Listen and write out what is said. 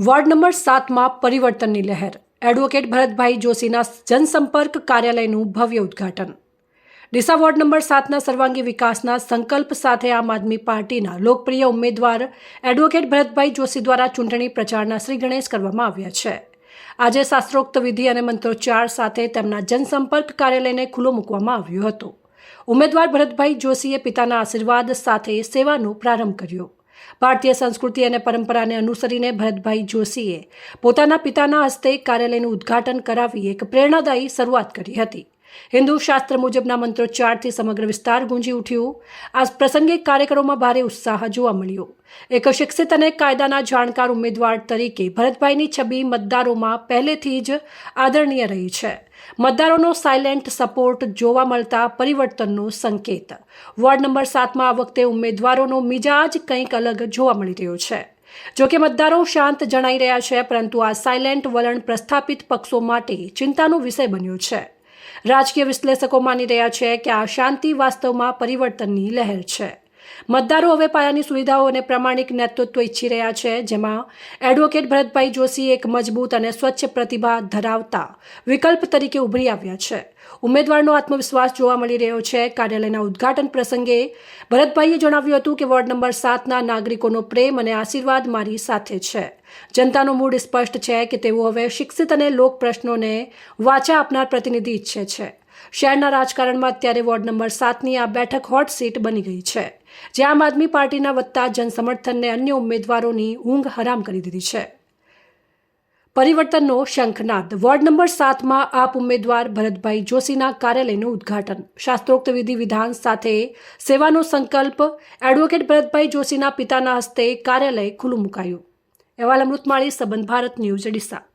Ward number 7માં પરિવર્તનની લહેર. Advocate Bharatbhai જોશીના જનસંપર્ક કાર્યાલયનું ભવ્ય ઉદ્ઘાટન. ડીસા વોર્ડ નંબર 7ના સર્વાંગી વિકાસના સંકલ્પ સાથે આમ આદમી પાર્ટીના લોકપ્રિય ઉમેદવાર એડવોકેટ ભરતભાઈ જોશી દ્વારા ચૂંટણી પ્રચારના શ્રી ગણેશ કરવામાં આવ્યા છે. આજે શાસ્ત્રોક્ત વિધિ અને મંત્રોચ્ચાર સાથે તેમના જનસંપર્ક કાર્યાલયને ખુલ્લો મૂકવામાં આવ્યો હતો. ઉમેદવાર ભરતભાઈ જોશીએ પિતાના આશીર્વાદ સાથે સેવાનો પ્રારંભ કર્યો. ભારતીય સંસ્કૃતિ અને પરંપરાને અનુસરીને ભરતભાઈ જોશીએ પોતાના પિતાના હસ્તે કાર્યાલયનું ઉદ્ઘાટન કરાવી એક પ્રેરણાદાયી શરૂઆત કરી હતી. હિન્દુ શાસ્ત્ર મુજબના મંત્રોચ્ચારથી સમગ્ર વિસ્તાર ગુંજી ઉઠ્યું. આ પ્રસંગે કાર્યકરોમાં ભારે ઉત્સાહ જોવા મળ્યો. એક શિક્ષિત અને કાયદાના જાણકાર ઉમેદવાર તરીકે ભરતભાઈની છબી મતદારોમાં પહેલેથી જ આદરણીય રહી છે. મતદારોનો સાયલેન્ટ સપોર્ટ જોવા મળતા પરિવર્તનનો સંકેત. વોર્ડ નંબર 7માં આ વખતે ઉમેદવારોનો મિજાજ કંઈક અલગ જોવા મળી રહ્યો છે. જોકે મતદારો શાંત જણાઈ રહ્યા છે, પરંતુ આ સાયલેન્ટ વલણ પ્રસ્થાપિત પક્ષો માટે ચિંતાનો વિષય બન્યો છે. રાજકીય વિશ્લેષકો માની રહ્યા છે કે આ શાંતિ વાસ્તવમાં પરિવર્તનની લહેર છે. મતદારો હવે પાયાની સુવિધાઓ અને પ્રામાણિક નેતૃત્વ ઈચ્છી રહ્યા છે, જેમાં એડવોકેટ ભરતભાઈ જોશી એક મજબૂત અને સ્વચ્છ પ્રતિભા ધરાવતા વિકલ્પ તરીકે ઉભરી આવ્યા છે. ઉમેદવારનો આત્મવિશ્વાસ જોવા મળી રહ્યો છે. કાર્યાલયના ઉદ્ઘાટન પ્રસંગે ભરતભાઈએ જણાવ્યું હતું કે વોર્ડ નંબર 7ના નાગરિકોનો પ્રેમ અને આશીર્વાદ મારી સાથે છે. જનતાનો મૂડ સ્પષ્ટ છે કે તેઓ હવે શિક્ષિત અને લોક પ્રશ્નોને વાચા આપનાર પ્રતિનિધિ ઈચ્છે છે. શહેરના રાજકારણમાં અત્યારે વોર્ડ નંબર 7ની આ બેઠક હોટ સીટ બની ગઈ છે, જે આમ આદમી પાર્ટીના વધતા જનસમર્થનને અન્ય ઉમેદવારોની ઊંઘ હરામ કરી દીધી છે. પરિવર્તનનો શંખનાદ. વોર્ડ નંબર 7માં આપ ઉમેદવાર ભરતભાઈ જોશીના કાર્યાલયનું ઉદ્ઘાટન. શાસ્ત્રોક્ત વિધિ વિધાન સાથે સેવાનો સંકલ્પ. એડવોકેટ ભરતભાઈ જોશીના પિતાના હસ્તે કાર્યાલય ખુલ્લું મુકાયું. અહેવાલ અમૃતમાળી, સંબંધ ભારત ન્યૂઝ, ડીસા.